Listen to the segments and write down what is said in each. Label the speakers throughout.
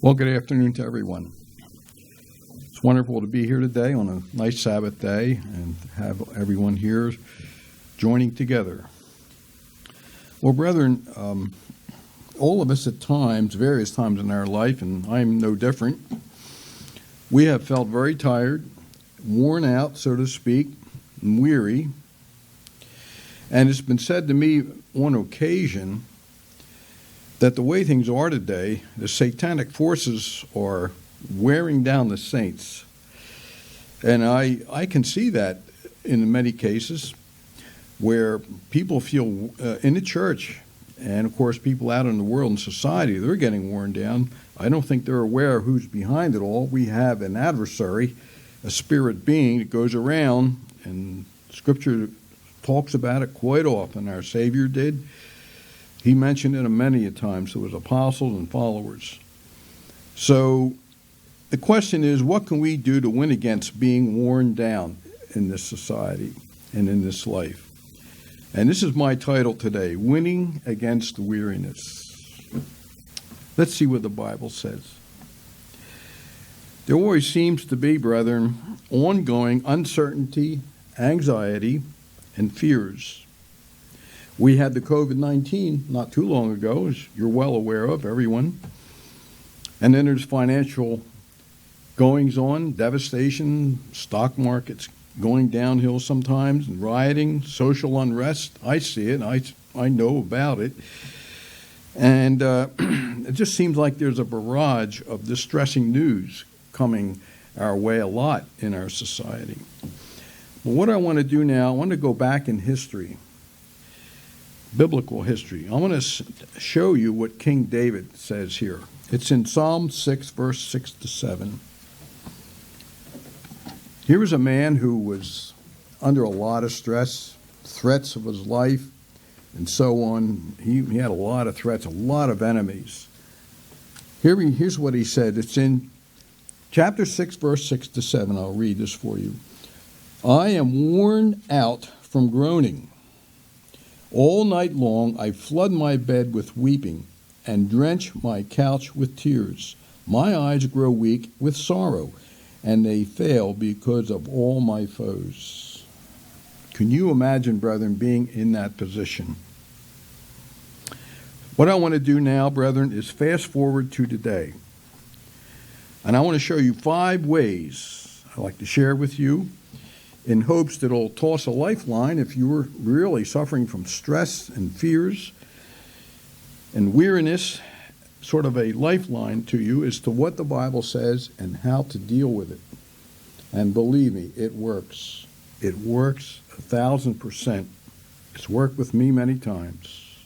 Speaker 1: Well, good afternoon to everyone. It's wonderful to be here today on a nice Sabbath day and have everyone here joining together. Well, brethren, all of us at times, various times in our life, and I'm no different, we have felt very tired, worn out, so to speak, and weary. And it's been said to me on occasion that the way things are today, the satanic forces are wearing down the saints. And I can see that in many cases where people feel in the church, and of course people out in the world and society, they're getting worn down. I don't think they're aware of who's behind it all. We have an adversary, a spirit being that goes around, and Scripture talks about it quite often. Our Savior did. He mentioned it many a times to his apostles and followers. So the question is, what can we do to win against being worn down in this society and in this life? And this is my title today, Winning Against Weariness. Let's see what the Bible says. There always seems to be, brethren, ongoing uncertainty, anxiety, and fears. We had the COVID-19 not too long ago, as you're well aware of, everyone. And then there's financial goings-on, devastation, stock markets going downhill sometimes, and rioting, social unrest. I see it. I know about it. And it just seems like there's a barrage of distressing news coming our way a lot in our society. But what I want to do now, I want to go back in history. Biblical history. I want to show you what King David says here. It's in Psalm 6, verse 6 to 7. Here was a man who was under a lot of stress, threats of his life, and so on. He had a lot of threats, a lot of enemies. Here's what he said. It's in chapter 6, verse 6 to 7. I'll read this for you. I am worn out from groaning. All night long I flood my bed with weeping and drench my couch with tears. My eyes grow weak with sorrow, and they fail because of all my foes. Can you imagine, brethren, being in that position? What I want to do now, brethren, is fast forward to today. And I want to show you 5 ways I'd like to share with you, in hopes that it'll toss a lifeline if you're really suffering from stress and fears and weariness, sort of a lifeline to you as to what the Bible says and how to deal with it. And believe me, it works. It works 1,000%. It's worked with me many times,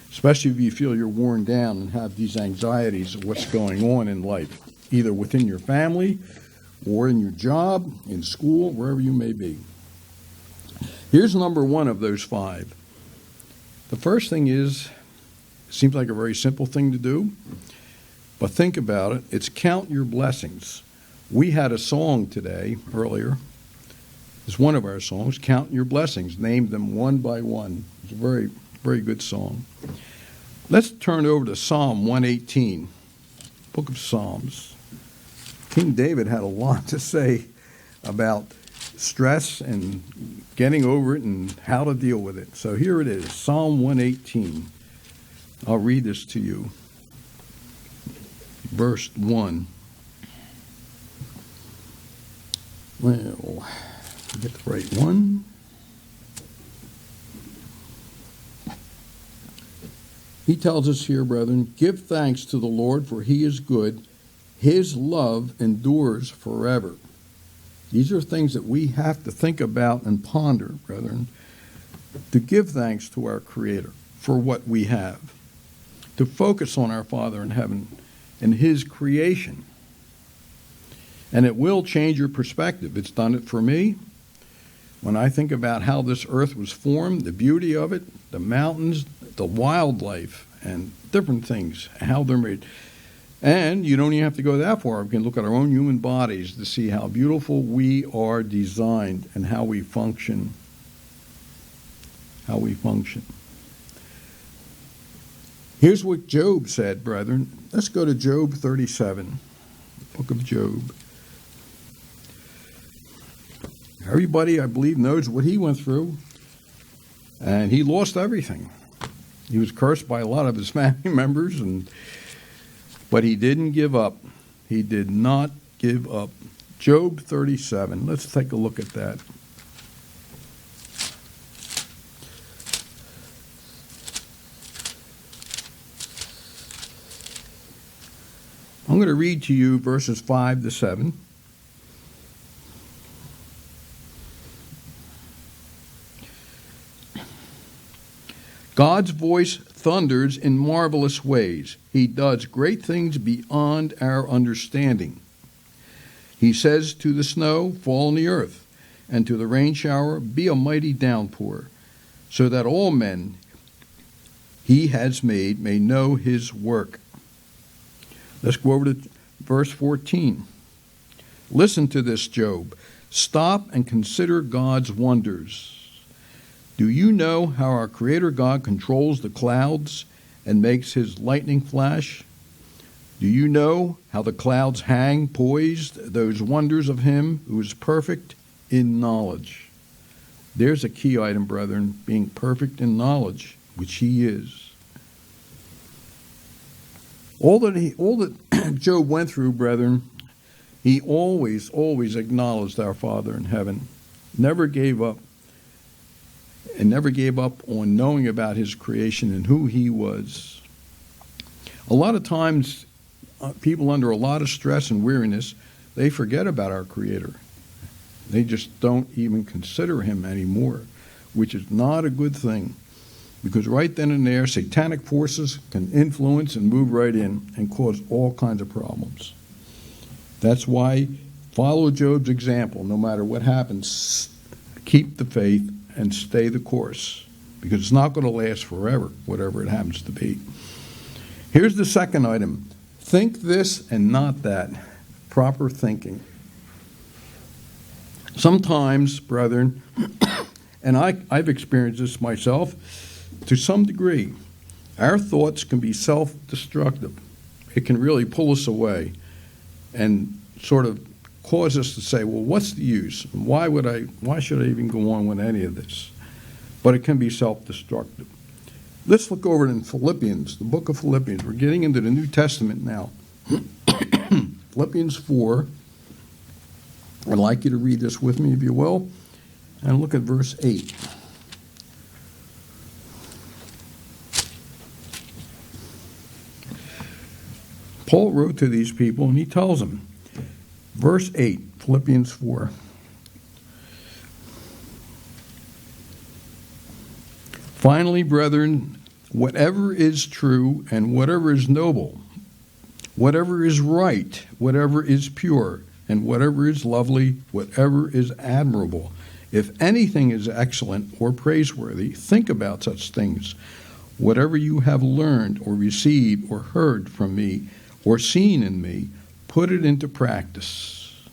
Speaker 1: especially if you feel you're worn down and have these anxieties of what's going on in life, either within your family or in your job, in school, wherever you may be. Here's number 1 of those 5. The first thing is, it seems like a very simple thing to do, but think about it. It's count your blessings. We had a song today, earlier. It's one of our songs, Count Your Blessings. Named them one by one. It's a very, very good song. Let's turn over to Psalm 118, Book of Psalms. King David had a lot to say about stress and getting over it and how to deal with it. So here it is, Psalm 118. I'll read this to you. Verse 1. Well, get the right one. He tells us here, brethren, give thanks to the Lord, for he is good. His love endures forever. These are things that we have to think about and ponder, brethren, to give thanks to our Creator for what we have, to focus on our Father in heaven and His creation. And it will change your perspective. It's done it for me. When I think about how this earth was formed, the beauty of it, the mountains, the wildlife, and different things, how they're made. And you don't even have to go that far. We can look at our own human bodies to see how beautiful we are designed and how we function. Here's what Job said, brethren. Let's go to Job 37, book of Job. Everybody, I believe, knows what he went through, and he lost everything. He was cursed by a lot of his family members, but he didn't give up. He did not give up. Job 37. Let's take a look at that. I'm going to read to you verses 5 to 7. God's voice thunders in marvelous ways. He does great things beyond our understanding. He says to the snow, fall on the earth, and to the rain shower, be a mighty downpour, so that all men he has made may know his work. Let's go over to verse 14. Listen to this, Job. Stop and consider God's wonders. Do you know how our Creator God controls the clouds and makes his lightning flash? Do you know how the clouds hang poised, those wonders of him who is perfect in knowledge? There's a key item, brethren, being perfect in knowledge, which he is. All that Job went through, brethren, he always acknowledged our Father in heaven, never gave up, and never gave up on knowing about his creation and who he was. A lot of times, people under a lot of stress and weariness, they forget about our Creator. They just don't even consider him anymore, which is not a good thing, because right then and there, satanic forces can influence and move right in and cause all kinds of problems. That's why follow Job's example. No matter what happens, keep the faith and stay the course, because it's not going to last forever, whatever it happens to be. Here's the second item. Think this and not that. Proper thinking. Sometimes, brethren, and I've experienced this myself to some degree, our thoughts can be self-destructive. It can really pull us away and sort of cause us to say, well, what's the use? Why should I even go on with any of this? But it can be self-destructive. Let's look over in Philippians, the book of Philippians. We're getting into the New Testament now. Philippians 4. I'd like you to read this with me, if you will, and look at verse 8. Paul wrote to these people, and he tells them, verse 8, Philippians 4. Finally, brethren, whatever is true and whatever is noble, whatever is right, whatever is pure, and whatever is lovely, whatever is admirable, if anything is excellent or praiseworthy, think about such things. Whatever you have learned or received or heard from me or seen in me, put it into practice,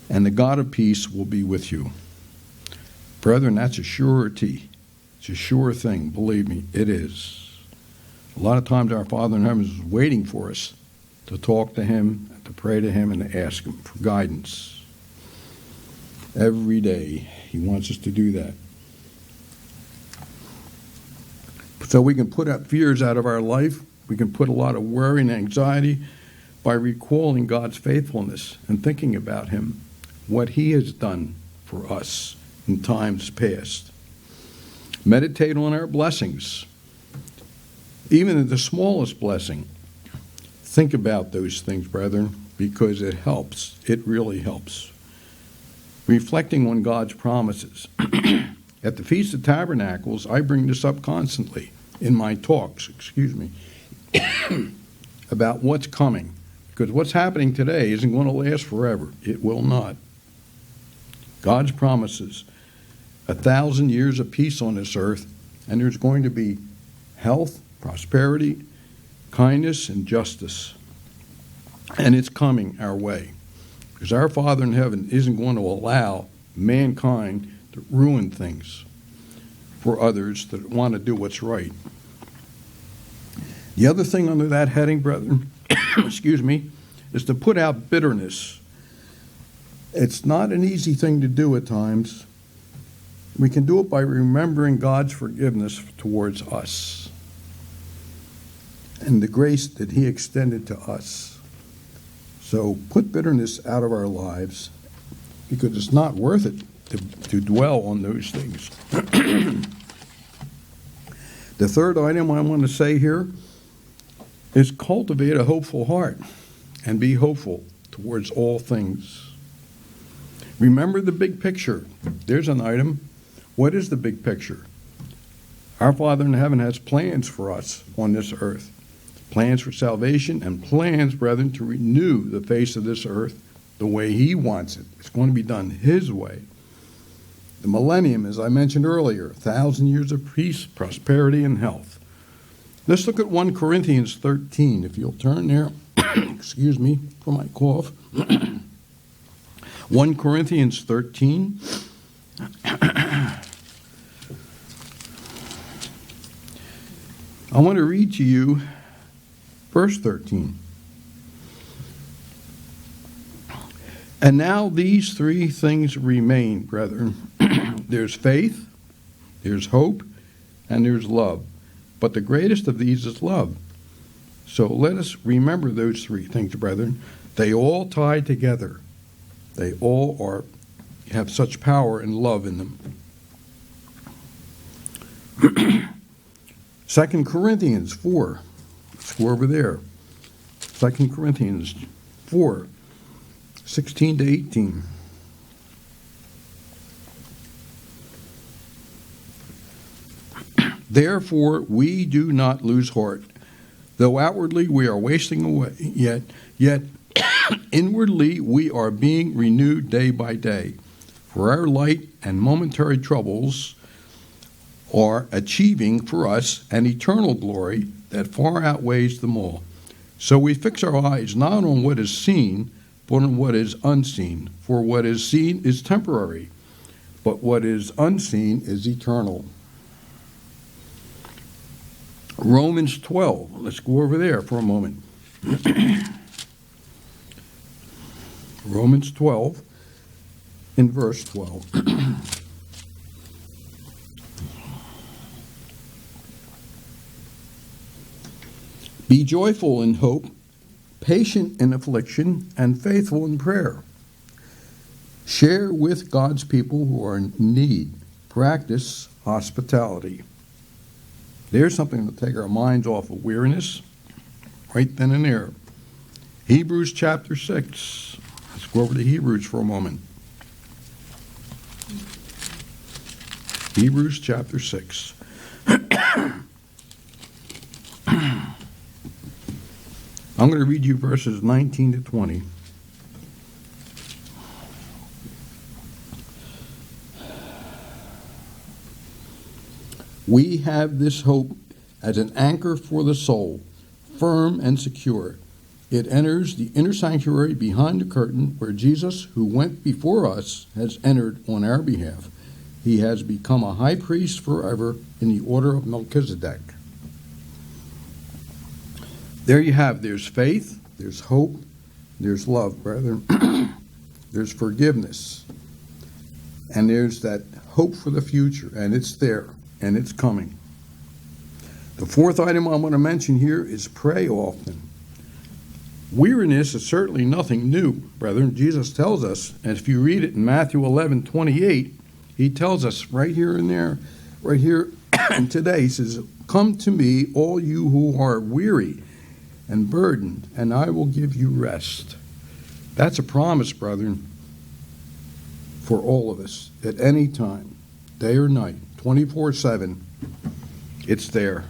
Speaker 1: and the God of peace will be with you. Brethren, that's a surety. It's a sure thing. Believe me, it is. A lot of times our Father in heaven is waiting for us to talk to him, to pray to him, and to ask him for guidance. Every day he wants us to do that. So we can put out fears out of our life. We can put a lot of worry and anxiety by recalling God's faithfulness and thinking about him, what he has done for us in times past. Meditate on our blessings. Even in the smallest blessing, think about those things, brethren, because it helps. It really helps. Reflecting on God's promises. At the Feast of Tabernacles, I bring this up constantly in my talks, about what's coming. Because what's happening today isn't going to last forever. It will not. God's promises, 1,000 years of peace on this earth, and there's going to be health, prosperity, kindness, and justice. And it's coming our way. Because our Father in heaven isn't going to allow mankind to ruin things for others that want to do what's right. The other thing under that heading, brethren, excuse me, is to put out bitterness. It's not an easy thing to do at times. We can do it by remembering God's forgiveness towards us and the grace that He extended to us. So put bitterness out of our lives, because it's not worth it to dwell on those things. The third item I want to say here is cultivate a hopeful heart and be hopeful towards all things. Remember the big picture. There's an item. What is the big picture? Our Father in heaven has plans for us on this earth. Plans for salvation and plans, brethren, to renew the face of this earth the way He wants it. It's going to be done His way. The millennium, as I mentioned earlier, 1,000 years of peace, prosperity, and health. Let's look at 1 Corinthians 13. If you'll turn there, excuse me for my cough. 1 Corinthians 13. I want to read to you verse 13. And now these three things remain, brethren. There's faith, there's hope, and there's love. But the greatest of these is love. So let us remember those three things, brethren. They all tie together. They all have such power and love in them. 2 Corinthians 4. Let's go over there. 2 Corinthians 4, 16 to 18. Therefore, we do not lose heart. Though outwardly we are wasting away, yet inwardly we are being renewed day by day. For our light and momentary troubles are achieving for us an eternal glory that far outweighs them all. So we fix our eyes not on what is seen, but on what is unseen. For what is seen is temporary, but what is unseen is eternal. Romans 12. Let's go over there for a moment. Romans 12, in verse 12. Be joyful in hope, patient in affliction, and faithful in prayer. Share with God's people who are in need. Practice hospitality. There's something to take our minds off of weariness right then and there. Hebrews chapter 6. Let's go over to Hebrews for a moment. Hebrews chapter 6. I'm going to read you verses 19 to 20. We have this hope as an anchor for the soul, firm and secure. It enters the inner sanctuary behind the curtain where Jesus, who went before us, has entered on our behalf. He has become a high priest forever in the order of Melchizedek. There you have, there's faith, there's hope, there's love, brethren. There's forgiveness. And there's that hope for the future, and it's there, and it's coming. The fourth item I want to mention here is pray often. Weariness is certainly nothing new, brethren. Jesus tells us, and if you read it in Matthew 11:28, He tells us right here and there, right here and today, He says, "Come to me, all you who are weary and burdened, and I will give you rest." That's a promise, brethren, for all of us at any time, day or night, 24/7. It's there.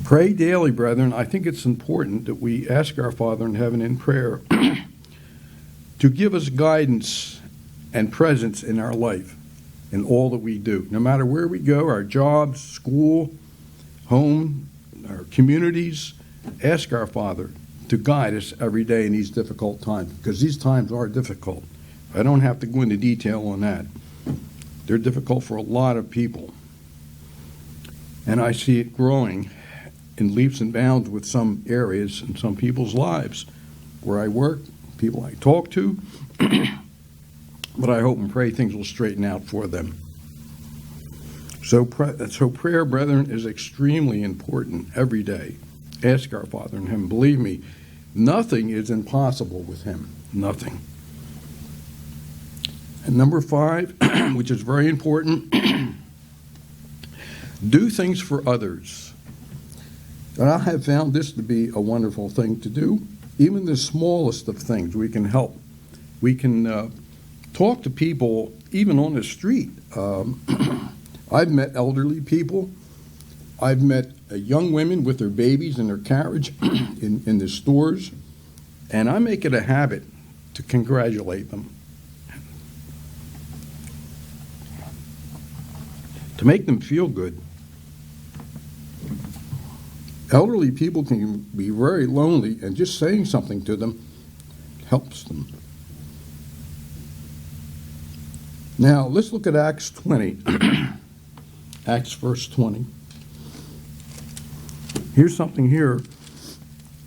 Speaker 1: Pray daily, brethren. I think it's important that we ask our Father in heaven in prayer to give us guidance and presence in our life, in all that we do. No matter where we go, our jobs, school, home, our communities, ask our Father to guide us every day in these difficult times, because these times are difficult. I don't have to go into detail on that. They're difficult for a lot of people. And I see it growing in leaps and bounds with some areas in some people's lives where I work, people I talk to, but I hope and pray things will straighten out for them. So prayer, brethren, is extremely important every day. Ask our Father in heaven. Believe me, nothing is impossible with him. Nothing. And number 5, which is very important, do things for others. And I have found this to be a wonderful thing to do. Even the smallest of things, we can help. We can talk to people even on the street. I've met elderly people. I've met young women with their babies in their carriage in the stores. And I make it a habit to congratulate them, to make them feel good. Elderly people can be very lonely, and just saying something to them helps them. Now, let's look at Acts 20. Acts verse 20. Here's something here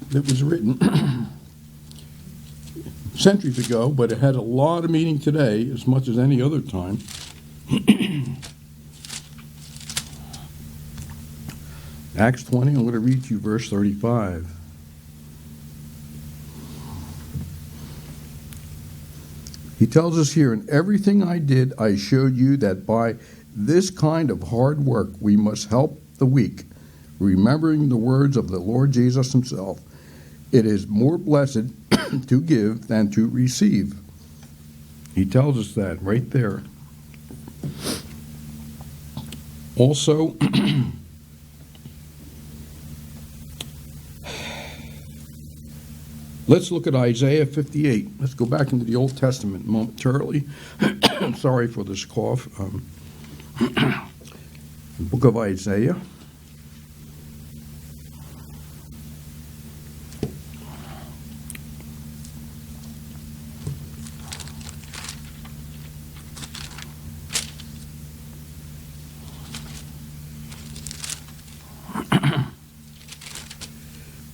Speaker 1: that was written centuries ago, but it had a lot of meaning today as much as any other time. Acts 20, I'm going to read you verse 35. He tells us here, "In everything I did, I showed you that by this kind of hard work we must help the weak, remembering the words of the Lord Jesus himself. It is more blessed to give than to receive." He tells us that right there. Also, let's look at Isaiah 58. Let's go back into the Old Testament momentarily. Sorry for this cough. The book of Isaiah.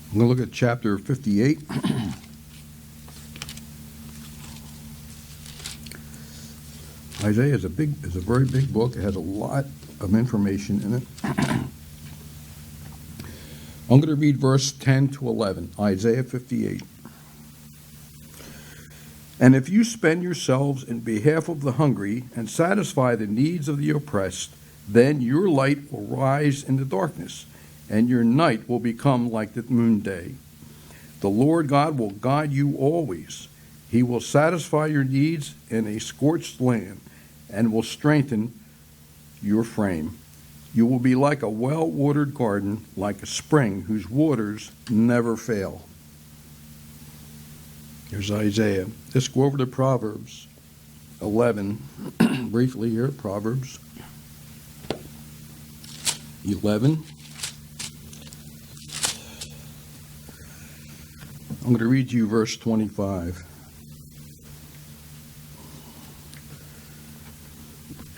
Speaker 1: I'm going to look at chapter 58. Isaiah is a very big book. It has a lot of information in it. I'm going to read verse 10 to 11, Isaiah 58. "And if you spend yourselves in behalf of the hungry and satisfy the needs of the oppressed, then your light will rise in the darkness, and your night will become like the noonday. The Lord God will guide you always. He will satisfy your needs in a scorched land and will strengthen your frame. You will be like a well-watered garden, like a spring whose waters never fail." Here's Isaiah. Let's go over to Proverbs 11. Briefly here, Proverbs 11. I'm going to read you verse 25.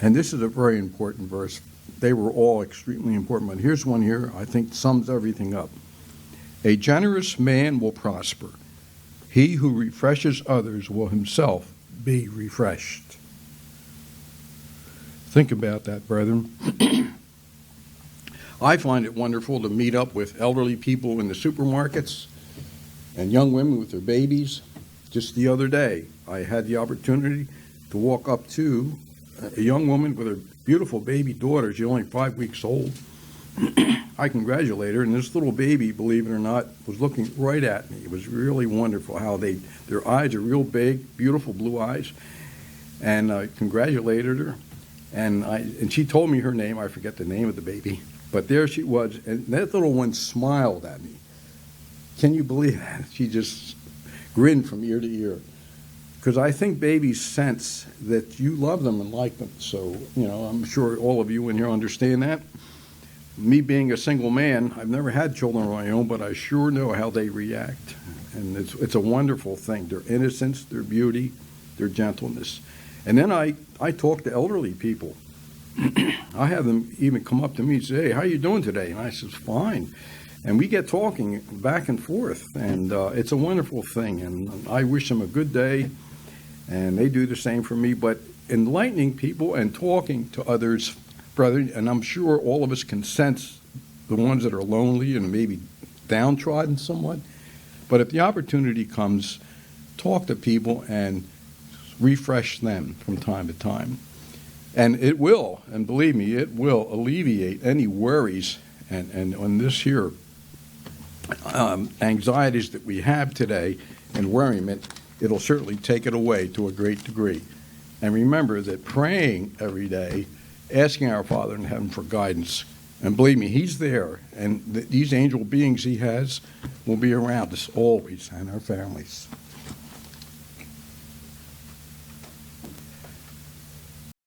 Speaker 1: And this is a very important verse. They were all extremely important, but here's one here I think sums everything up. "A generous man will prosper. He who refreshes others will himself be refreshed." Think about that, brethren. I find it wonderful to meet up with elderly people in the supermarkets and young women with their babies. Just the other day, I had the opportunity to walk up to a young woman with her beautiful baby daughter. She's only 5 weeks old. I congratulate her, and this little baby, believe it or not, was looking right at me. It was really wonderful how their eyes are real big, beautiful blue eyes, and I congratulated her, and she told me her name. I forget the name of the baby, but there she was, and that little one smiled at me. Can you believe that? She just grinned from ear to ear. Because I think babies sense that you love them and like them. So, I'm sure all of you in here understand that. Me being a single man, I've never had children of my own, but I sure know how they react. And it's a wonderful thing. Their innocence, their beauty, their gentleness. And then I talk to elderly people. I have them even come up to me and say, "Hey, how you doing today?" And I says, "Fine." And we get talking back and forth, and it's a wonderful thing. And I wish them a good day, and they do the same for me. But enlightening people and talking to others, brother, and I'm sure all of us can sense the ones that are lonely and maybe downtrodden somewhat. But if the opportunity comes, talk to people and refresh them from time to time. And it will, and believe me, it will alleviate any worries and on this here anxieties that we have today and worriment. It'll certainly take it away to a great degree. And remember that praying every day, asking our Father in heaven for guidance, and believe me, He's there, and these angel beings He has will be around us always and our families.